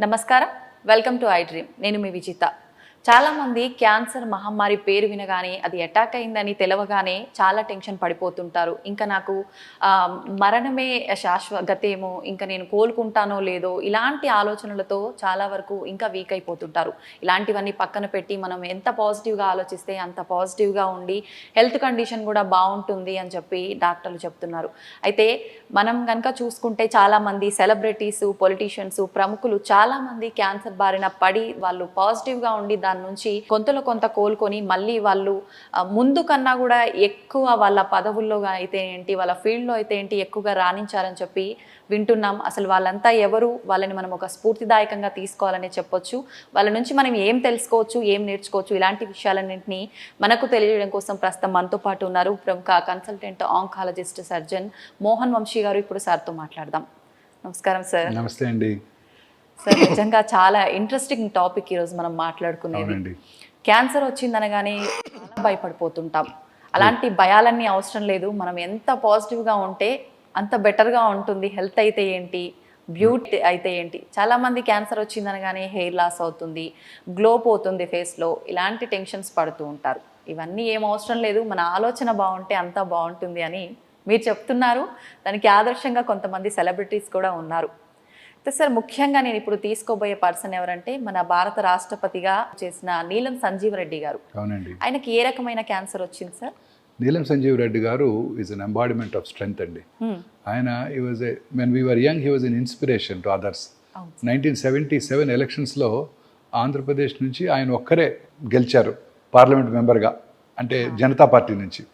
నమస్కారం, welcome to I dream. నేను మీ విజిత. చాలామంది క్యాన్సర్ మహమ్మారి పేరు వినగానే అది అటాక్ అయిందని తెలవగానే చాలా టెన్షన్ పడిపోతుంటారు. ఇంకా నాకు మరణమే శాశ్వతేమో, ఇంకా నేను కోలుకుంటానో లేదో ఇలాంటి ఆలోచనలతో చాలా వరకు ఇంకా వీక్ అయిపోతుంటారు. ఇలాంటివన్నీ పక్కన పెట్టి మనం ఎంత పాజిటివ్గా ఆలోచిస్తే అంత పాజిటివ్గా ఉండి హెల్త్ కండిషన్ కూడా బాగుంటుంది అని చెప్పి డాక్టర్లు చెప్తున్నారు. అయితే మనం కనుక చూసుకుంటే చాలామంది సెలబ్రిటీసు, పొలిటీషియన్స్, ప్రముఖులు చాలామంది క్యాన్సర్ బారిన పడి వాళ్ళు పాజిటివ్గా ఉండి దాని నుంచి కొంతలో కొంత కోలుకొని మళ్ళీ వాళ్ళు ముందు కన్నా కూడా ఎక్కువ వాళ్ళ పదవుల్లో అయితే ఏంటి, వాళ్ళ ఫీల్డ్లో అయితే ఏంటి ఎక్కువగా రాణించారని చెప్పి వింటున్నాం. అసలు వాళ్ళంతా ఎవరు, వాళ్ళని మనం ఒక స్ఫూర్తిదాయకంగా తీసుకోవాలని చెప్పొచ్చు. వాళ్ళ నుంచి మనం ఏం తెలుసుకోవచ్చు, ఏం నేర్చుకోవచ్చు, ఇలాంటి విషయాలన్నింటినీ మనకు తెలియడం కోసం ప్రస్తుతం మనతో పాటు ఉన్నారు ప్రముఖ consultant oncologist surgeon Mohan Vamsi గారు. ఇప్పుడు సార్తో మాట్లాడదాం. నమస్కారం సార్. నమస్తే అండి సార్. నిజంగా చాలా ఇంట్రెస్టింగ్ టాపిక్ ఈరోజు మనం మాట్లాడుకునేది. క్యాన్సర్ వచ్చిందనగానే చాలా భయపడిపోతుంటాం. అలాంటి భయాలన్నీ అవసరం లేదు. మనం ఎంత పాజిటివ్గా ఉంటే అంత బెటర్గా ఉంటుంది. హెల్త్ అయితే ఏంటి, బ్యూటీ అయితే ఏంటి. చాలామంది క్యాన్సర్ వచ్చిందనగానే హెయిర్ లాస్ అవుతుంది, గ్లో పోతుంది ఫేస్లో, ఇలాంటి టెన్షన్స్ పడుతూ ఉంటారు. ఇవన్నీ ఏం అవసరం లేదు, మన ఆలోచన బాగుంటే అంతా బాగుంటుంది అని మీరు చెప్తున్నారు. దానికి ఆదర్శంగా కొంతమంది సెలబ్రిటీస్ కూడా ఉన్నారు. అయితే సార్, ముఖ్యంగా నేను ఇప్పుడు తీసుకోబోయే పర్సన్ ఎవరంటే మన భారత రాష్ట్రపతిగా చేసిన నీలం సంజీవ్ రెడ్డి గారు. అవునండి. ఆయనకి ఏ రకమైన క్యాన్సర్ వచ్చింది సార్? నీలం సంజీవ్ రెడ్డి గారు is an embodiment of strength అండి. ఆయన when we were young he was an inspiration to others. 1977 ఎలక్షన్స్లో ఆంధ్రప్రదేశ్ నుంచి ఆయన ఒక్కరే గెలిచారు పార్లమెంట్ మెంబర్గా, అంటే జనతా పార్టీ నుంచి.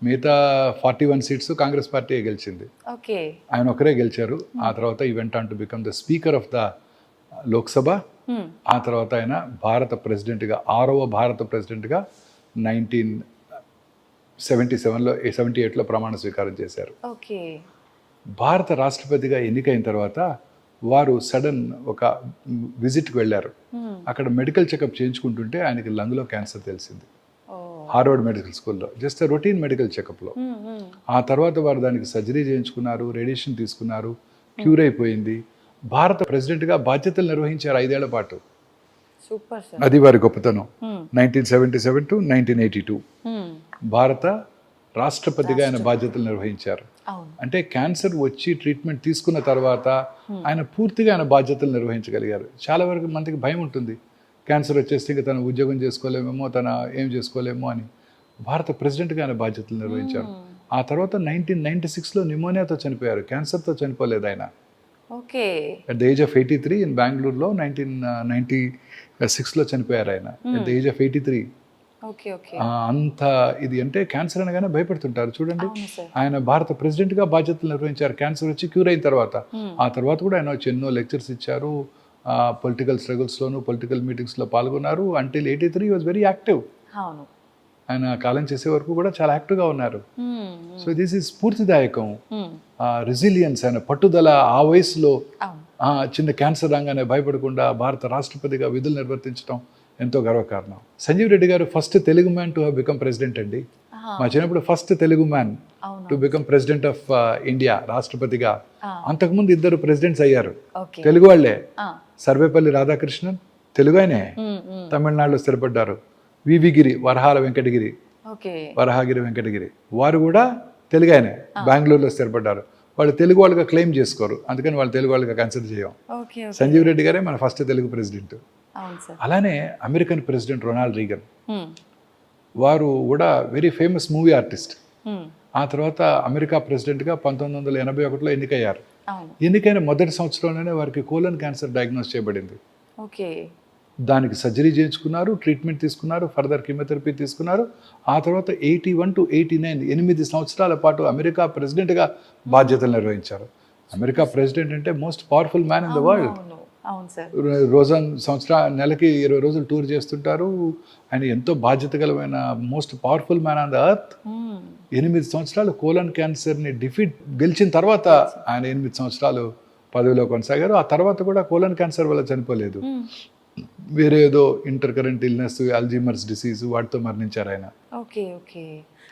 మిగతా 41 సీట్స్ కాంగ్రెస్ పార్టీ గెలిచింది. ఆయన ఒకరే గెలిచారు. ఆ తర్వాత ఈ went on to become the speaker of the Lok Sabha. ఆ తర్వాత ఆయన భారత ప్రెసిడెంట్గా, 6వ భారత ప్రెసిడెంట్గా 1977లో 78లో ప్రమాణ స్వీకారం చేశారు. భారత రాష్ట్రపతిగా ఎన్నికైన తర్వాత వారు సడన్ ఒక విజిట్కి వెళ్ళారు. అక్కడ మెడికల్ చెకప్ చేయించుకుంటుంటే ఆయనకి లంగ్లో క్యాన్సర్ తెలిసింది. హార్వర్డ్ మెడికల్ స్కూల్లో జస్ట్ రొటీన్ మెడికల్ చెకప్లో. ఆ తర్వాత వారు దానికి సర్జరీ చేయించుకున్నారు, రేడియేషన్ తీసుకున్నారు, క్యూర్ అయిపోయింది. భారత ప్రెసిడెంట్గా బాధ్యతలు నిర్వహించారు 5 ఏళ్ల పాటు. అది వారి గొప్పతనం. 1977 to 1982 భారత రాష్ట్రపతిగా ఆయన బాధ్యతలు నిర్వహించారు. అంటే క్యాన్సర్ వచ్చి ట్రీట్మెంట్ తీసుకున్న తర్వాత ఆయన పూర్తిగా ఆయన బాధ్యతలు నిర్వహించగలిగారు. చాలా వరకు మందికి భయం ఉంటుంది, క్యాన్సర్ వచ్చేస్తే ఇంకా తను ఉద్యోగం చేసుకోలేమేమో, తన ఏం చేసుకోలేమో అని. భారత ప్రెసిడెంట్గా ఆయన బాధ్యతలు నిర్వహించారు. ఆ తర్వాత 1996లో న్యూమోనియాతో చనిపోయారు, క్యాన్సర్తో చనిపోలేదు ఆయన. At the age of 83 in బెంగళూరులో 1996లో చనిపోయారు ఆయన అట్ ద ఏజ్ ఆఫ్ 83. అంత ఇది అంటే క్యాన్సర్ అనగానే భయపడుతుంటారు చూడండి. ఆయన భారత ప్రెసిడెంట్గా బాధ్యతలు నిర్వహించారు క్యాన్సర్ వచ్చి క్యూర్ అయిన తర్వాత. ఆ తర్వాత కూడా ఆయన వచ్చి ఎన్నో లెక్చర్స్ ఇచ్చారు, పొలిటికల్ స్ట్రగుల్స్లోను, పొలిటికల్ మీటింగ్స్లో పాల్గొన్నారు. Until 83 was very active. ఆయన కాలం చేసే వరకు కూడా చాలా యాక్టివ్గా ఉన్నారు. సో దిస్ ఈజ్ స్ఫూర్తిదాయకం. రెసిలియన్స్, ఆయన పట్టుదల ఆ వయసులో చిన్న క్యాన్సర్ రాగానే భయపడకుండా భారత రాష్ట్రపతిగా విధులు నిర్వర్తించడం ఎంతో గర్వకారణం. సంజీవ్ రెడ్డి గారు first Telugu man to have become president అండి. మా చిన్నప్పుడు first Telugu man to become president of India, రాష్ట్రపతిగా. అంతకుముందు 2 ప్రెసిడెంట్స్ అయ్యారు, తెలుగు వాళ్లే. సర్వేపల్లి రాధాకృష్ణన్ తెలుగు ఆయనే, తమిళనాడులో స్థిరపడ్డారు. వివి గిరి, వరహాగిరి వెంకటగిరి, వారు కూడా తెలుగు ఆయనే, బెంగళూరులో స్థిరపడ్డారు. వాళ్ళు తెలుగు వాళ్ళుగా క్లెయిమ్ చేసుకోరు, అందుకని వాళ్ళు తెలుగు వాళ్ళుగా కన్సిడర్ చేయం. సంజీవ్ రెడ్డి గారే మన ఫస్ట్ తెలుగు ప్రెసిడెంట్. అలానే అమెరికన్ ప్రెసిడెంట్ రొనాల్డ్ రీగన్, వారు కూడా వెరీ ఫేమస్ మూవీ ఆర్టిస్ట్. ఆ తర్వాత అమెరికా ప్రెసిడెంట్గా 1981లో ఎన్నికయ్యారు. ఎన్నికైన మొదటి సంవత్సరంలోనే వారికి కోలన్ క్యాన్సర్ డయాగ్నోస్ చేయబడింది. దానికి సర్జరీ చేయించుకున్నారు, ట్రీట్మెంట్ తీసుకున్నారు, ఫర్దర్ కీమోథెరపీ తీసుకున్నారు. ఆ తర్వాత 81 to 89 8 సంవత్సరాల పాటు అమెరికా ప్రెసిడెంట్గా బాధ్యతలు నిర్వహించారు. అమెరికా ప్రెసిడెంట్ అంటే most powerful man in the world. నెలకి 20 రోజులు టూర్ చేస్తుంటారు. ఆయన ఎంతో బాధ్యతగలమైన most powerful man on the earth. 8 సంవత్సరాలు కోలన్ క్యాన్సర్ని గెలిచిన తర్వాత ఆయన 8 సంవత్సరాలు పదవిలో కొనసాగారు. ఆ తర్వాత కూడా కోలన్ క్యాన్సర్ వల్ల చనిపోలేదు, వేరే ఏదో inter current illness, Alzheimer's disease, వాటితో మరణించారు ఆయన.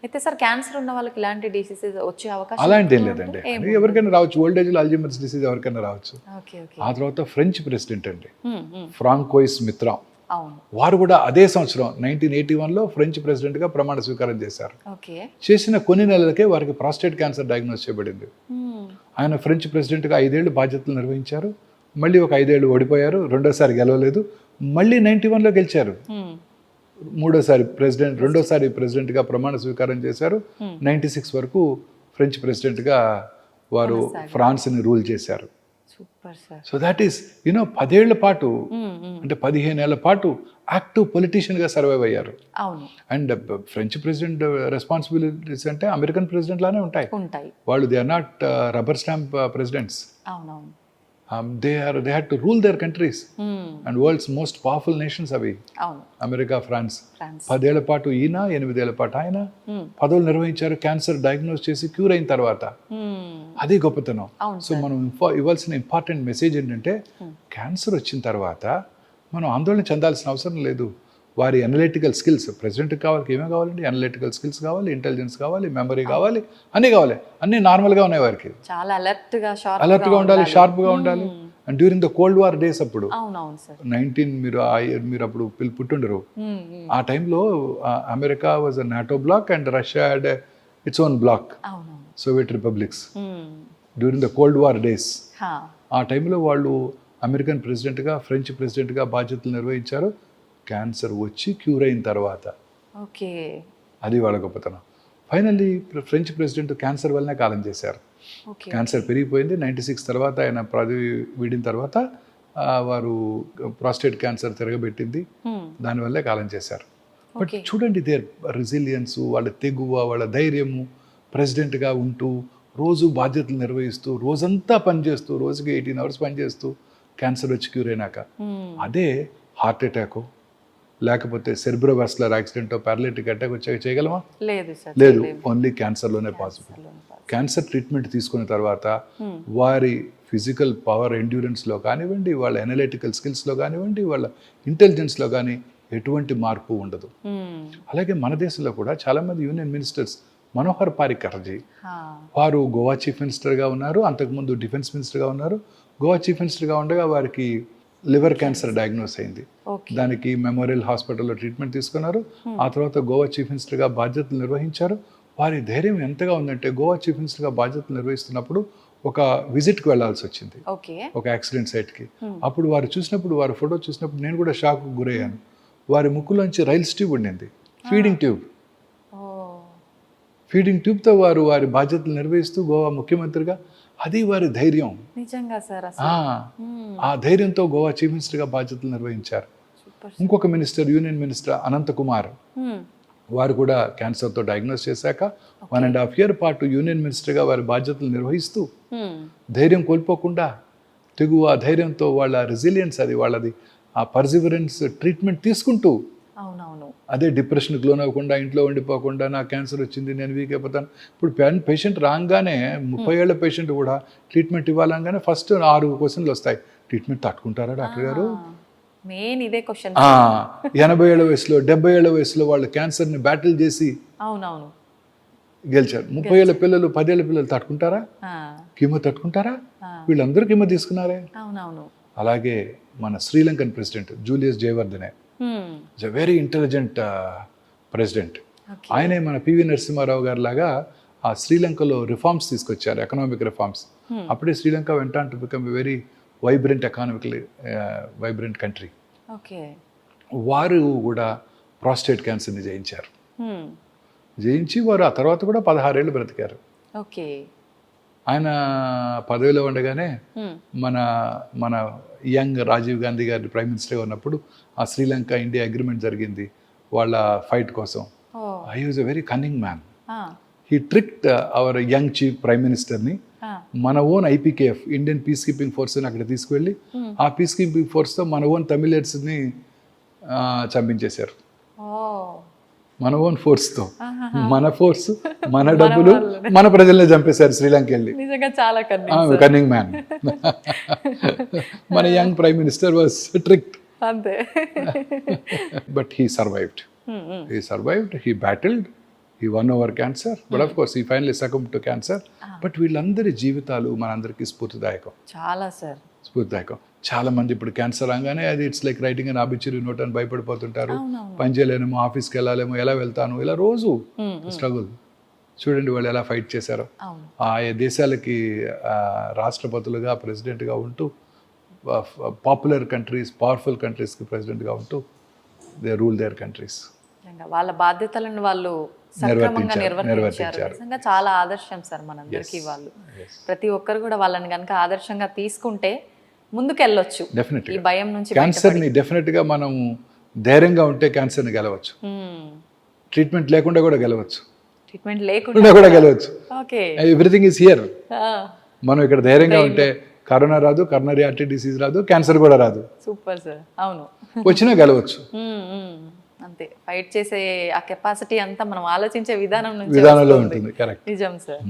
అయితే సార్ క్యాన్సర్ ఉన్న వాళ్ళకి ఇలాంటి డిసీజెస్ వచ్చే అవకాశం అలాంటి ఏం లేదండి, ఎవరికైనా రావచ్చు, ఓల్డ్ ఏజ్లో అల్జీమర్స్ డిసీజ్ ఎవరికైనా రావచ్చు. Okay okay. ఆ తర్వాత ఫ్రెంచ్ ప్రెసిడెంట్ అండి ఫ్రాంకోయిస్ మిత్రా, అవును. వారు కూడా అదే సంవత్సరం 1981లో ఫ్రెంచ్ ప్రెసిడెంట్గా ప్రమాణ స్వీకారం చేశారు. ఓకే. చేసిన కొన్ని నెలలకే వారికి ప్రాస్టేట్ క్యాన్సర్ డయాగ్నోస్ చేయబడింది. ఆయన ఫ్రెంచ్ ప్రెసిడెంట్గా 5 ఏళ్ళు బాధ్యతలు నిర్వహించారు. మళ్ళీ ఒక 5 ఏళ్ళు ఓడిపోయారు, రెండోసారి గెలవలేదు. మళ్ళీ 91లో గెలిచారు, రెండోసారి ప్రెసిడెంట్గా ప్రమాణ స్వీకారం చేశారు. 96 వరకు ఫ్రెంచ్ ప్రెసిడెంట్గా వారు ఫ్రాన్స్ని రూల్ చేశారు. Super sir. So that is 10 ఏళ్ల పాటు అంటే 15 ఏళ్ల పాటు యాక్టివ్ పొలిటీషియన్గా సర్వైవ్ అయ్యారు. అవును. అండ్ ఫ్రెంచ్ ప్రెసిడెంట్ రెస్పాన్సిబిలిటీస్ అంటే అమెరికన్ ప్రెసిడెంట్ లానే ఉంటాయి. వాళ్ళు they are not rubber stamp presidents. అవునవును. they had to rule their countries and world's most powerful nations అవి, అమెరికా, ఫ్రాన్స్. 10 ఏళ్ల పాటు ఈయన, 8 ఏళ్ల పాటు ఆయన పదవులు నిర్వహించారు. క్యాన్సర్ డయాగ్నోస్ చేసి క్యూర్ అయిన తర్వాత, అది గొప్పతనం. సో మనం ఇవ్వాల్సిన ఇంపార్టెంట్ మెసేజ్ ఏంటంటే, క్యాన్సర్ వచ్చిన తర్వాత మనం ఆందోళన చెందాల్సిన అవసరం లేదు. వారి అనలిటికల్ స్కిల్స్, ప్రెసిడెంట్కి కావాలి, ఏమేమి కావాలండి, అనలిటికల్ స్కిల్స్ కావాలి, ఇంటెలిజెన్స్ కావాలి, మెమరీ కావాలి, అన్నీ కావాలి. అన్నీ నార్మల్గా ఉన్నాయి వారికి. చాలా అలర్ట్గా ఉండాలి, షార్ప్గా ఉండాలి. And during the cold war days అప్పుడు 19 మీరు అప్పుడు పుట్టుండరు. ఆ టైంలో America was a NATO bloc and Russia had its own bloc, Soviet republics. During the cold war days ఆ టైంలో వాళ్ళు అమెరికన్ ప్రెసిడెంట్గా, ఫ్రెంచ్ ప్రెసిడెంట్గా బాధ్యతలు నిర్వహించారు. క్యాన్సర్ వచ్చి క్యూర్ అయిన తర్వాత, అది వాళ్ళ గొప్పతనం. ఫైనల్లీ ఫ్రెంచ్ ప్రెసిడెంట్ క్యాన్సర్ వల్లనే కాలం చేశారు. క్యాన్సర్ పెరిగిపోయింది. 96 తర్వాత ఆయన పదవి వీడిన తర్వాత వారు ప్రాస్టేట్ క్యాన్సర్ తిరగబెట్టింది, దానివల్లే కాలం చేశారు. బట్ చూడండి దేర్ రెసిలియన్స్, వాళ్ళ తెగువ, వాళ్ళ ధైర్యము, ప్రెసిడెంట్గా ఉంటూ రోజు బాధ్యతలు నిర్వహిస్తూ, రోజంతా పనిచేస్తూ, రోజుకి 18 hours పనిచేస్తూ క్యాన్సర్ వచ్చి క్యూర్ అయినాక, అదే హార్ట్ అటాక్ లేకపోతే సెర్బ్రోవాస్కులర్ యాక్సిడెంట్, పారాలిటిక్ అటాక్ వచ్చాక చేయగలమా? లేదు. ఓన్లీ క్యాన్సర్లోనే పాసిబుల్. క్యాన్సర్ ట్రీట్మెంట్ తీసుకున్న తర్వాత వారి ఫిజికల్ పవర్, ఎండ్యూరెన్స్లో కానివ్వండి, వాళ్ళ అనలిటికల్ స్కిల్స్లో కానివ్వండి, వాళ్ళ ఇంటెలిజెన్స్లో కానీ ఎటువంటి మార్పు ఉండదు. అలాగే మన దేశంలో కూడా చాలామంది యూనియన్ మినిస్టర్స్, మనోహర్ పారికర్జీ, వారు గోవా చీఫ్ మినిస్టర్గా ఉన్నారు, అంతకుముందు డిఫెన్స్ మినిస్టర్గా ఉన్నారు. గోవా చీఫ్ మినిస్టర్గా ఉండగా వారికి లివర్ క్యాన్సర్ డయాగ్నోస్ అయింది. దానికి మెమోరియల్ హాస్పిటల్లో ట్రీట్మెంట్ తీసుకున్నారు. ఆ తర్వాత గోవా చీఫ్ మినిస్టర్గా బాధ్యతలు నిర్వహించారు. వారి ధైర్యం ఎంతగా ఉందంటే, గోవా చీఫ్ మినిస్టర్గా బాధ్యతలు నిర్వహిస్తున్నప్పుడు ఒక విజిట్కి వెళ్లాల్సి వచ్చింది, ఒక యాక్సిడెంట్ సైట్కి. అప్పుడు వారు చూసినప్పుడు, వారి ఫోటో చూసినప్పుడు నేను కూడా షాక్కు గురయ్యాను. వారి ముక్కులోంచి రైల్స్ ట్యూబ్ ఉండింది, ఫీడింగ్ ట్యూబ్తో వారు వారి బాధ్యతలు నిర్వహిస్తూ గోవా ముఖ్యమంత్రిగా, అది వారి ధైర్యం. నిజంగా సార్. ఆ ధైర్యంతో గోవా చీఫ్ మినిస్టర్గా బాధ్యతలు నిర్వహించారు. ఇంకొక మినిస్టర్, యూనియన్ మినిస్టర్ అనంత కుమార్, వారు కూడా క్యాన్సర్తో డయాగ్నోస్ చేశాక 1.5 year పాటు యూనియన్ మినిస్టర్గా వారి బాధ్యతలు నిర్వహిస్తూ ధైర్యం కోల్పోకుండా, తెగువ, ఆ ధైర్యంతో వాళ్ళ రెసిలియన్స్, అది వాళ్ళది, ఆ పర్సివరెన్స్ ట్రీట్మెంట్ తీసుకుంటూ, అదే డిప్రెషన్కి లోనవ్వకుండా, ఇంట్లో ఉండిపోకుండా, నాకు క్యాన్సర్ వచ్చింది, నేను వీక్ అయిపోతాను. ఇప్పుడు పేషెంట్ రాగానే, 30 ఏళ్ల పేషెంట్ కూడా ట్రీట్మెంట్ ఇవ్వాలంగానే ఫస్ట్ 6 questions వస్తాయి. ట్రీట్మెంట్ తట్టుకుంటారా డాక్టర్ గారు? మెయిన్ ఇదే క్వశ్చన్. 80 ఏళ్ల వయసులో, 70 ఏళ్ల వయసులో వాళ్ళు క్యాన్సర్ని బ్యాటిల్ చేసి గెలిచారు. 30 ఏళ్ల పిల్లలు, 10 ఏళ్ల పిల్లలు తట్టుకుంటారా? కీమో తట్టుకుంటారా? వీళ్ళందరూ కీమో తీసుకున్నారే. అలాగే మన Sri Lankan president Julius Jayawardene, is a very intelligent president. ఆయనే మన పివి నరసింహారావు గారి లాగా ఆ శ్రీలంకలో రిఫార్మ్స్ తీసుకొచ్చారు, ఎకనామిక్ రిఫార్మ్స్. అప్పుడే Sri Lanka went to become a very vibrant, economically vibrant country. వారు కూడా ప్రాస్టేట్ క్యాన్సర్ని జయించారు. జయించి వారు ఆ తర్వాత కూడా 16 ఏళ్ళు బ్రతికారు. ఆయన పదవిలో ఉండగానే మన యంగ్ రాజీవ్ గాంధీ గారి ప్రైమ్ మినిస్టర్గా ఉన్నప్పుడు ఆ శ్రీలంక ఇండియా అగ్రిమెంట్ జరిగింది వాళ్ళ ఫైట్ కోసం. He was a very cunning man. He tricked our young chief prime మినిస్టర్ని మన own IPKF, Indian peace keeping ఫోర్స్ని అక్కడ తీసుకువెళ్ళి, ఆ పీస్ కీపింగ్ ఫోర్స్తో మన ఓన్ తమిళర్స్ని చంపించేశారు. మన ఓన్ ఫోర్స్తో, మన ఫోర్స్, మన డబ్బులు, మన ప్రజల్ని చంపేశారు శ్రీలంక వెళ్ళి. చాలా కన్నింగ్ మ్యాన్. మన young prime minister was tricked. But he survived. He battled he won over cancer, but of course he finally succumb to cancer. But వీళ్ళందరి జీవితాలు మనందరికీ స్ఫూర్తిదాయకం. చాలా సార్. స్ఫూర్తిదాయకం. చాలా మంది ఇప్పుడు క్యాన్సర్ రాగానే అది ఇట్స్ లైక్ రైటింగ్ అని ఆబిచురీ నోట్ అని భయపడిపోతుంటారు. పని చేయలేమో, ఆఫీస్కి వెళ్ళాలేమో, ఎలా వెళ్తాను, ఇలా రోజు స్ట్రగుల్. చూడండి వాళ్ళు ఎలా ఫైట్ చేశారో. ఆ దేశాలకి రాష్ట్రపతులుగా, ప్రెసిడెంట్గా ఉంటూ, పాపులర్ కంట్రీస్, పవర్ఫుల్ కంట్రీస్కి ప్రెసిడెంట్గా ఉంటూ దే రూల్ దేర్ కంట్రీస్. వాళ్ళ బాధ్యతలను వాళ్ళు సక్రమంగా నిర్వర్తించారు. నిజంగా చాలా ఆదర్శం సార్ మనందరికీ వాళ్ళు. ప్రతి ఒక్కరు కూడా వాళ్ళని కనుక ఆదర్శంగా తీసుకుంటే ముందుకెళ్ళొచ్చు. డెఫినెట్గా ఈ భయం నుంచి క్యాన్సర్ని డెఫినెట్గా మనం ధైర్యంగా ఉంటే క్యాన్సర్ని గెలవచ్చు. ట్రీట్మెంట్ లేకుండా కూడా గెలవచ్చు. ట్రీట్మెంట్ లేకుండా కూడా గెలవచ్చు. Okay, everything is here. మనం ఇక్కడ ధైర్యంగా ఉంటే కరోనా రాదు, కరోనరీ ఆర్టరీ డిసీజ్ రాదు, క్యాన్సర్ కూడా రాదు. Super sir. అవును, వచ్చినా గెలవచ్చు. అంతే, ఫైట్ చేసే ఆ కెపాసిటీ అంతా మనం ఆలోచించే విధానంలో ఉంటుంది. కరెక్ట్. నిజం సార్.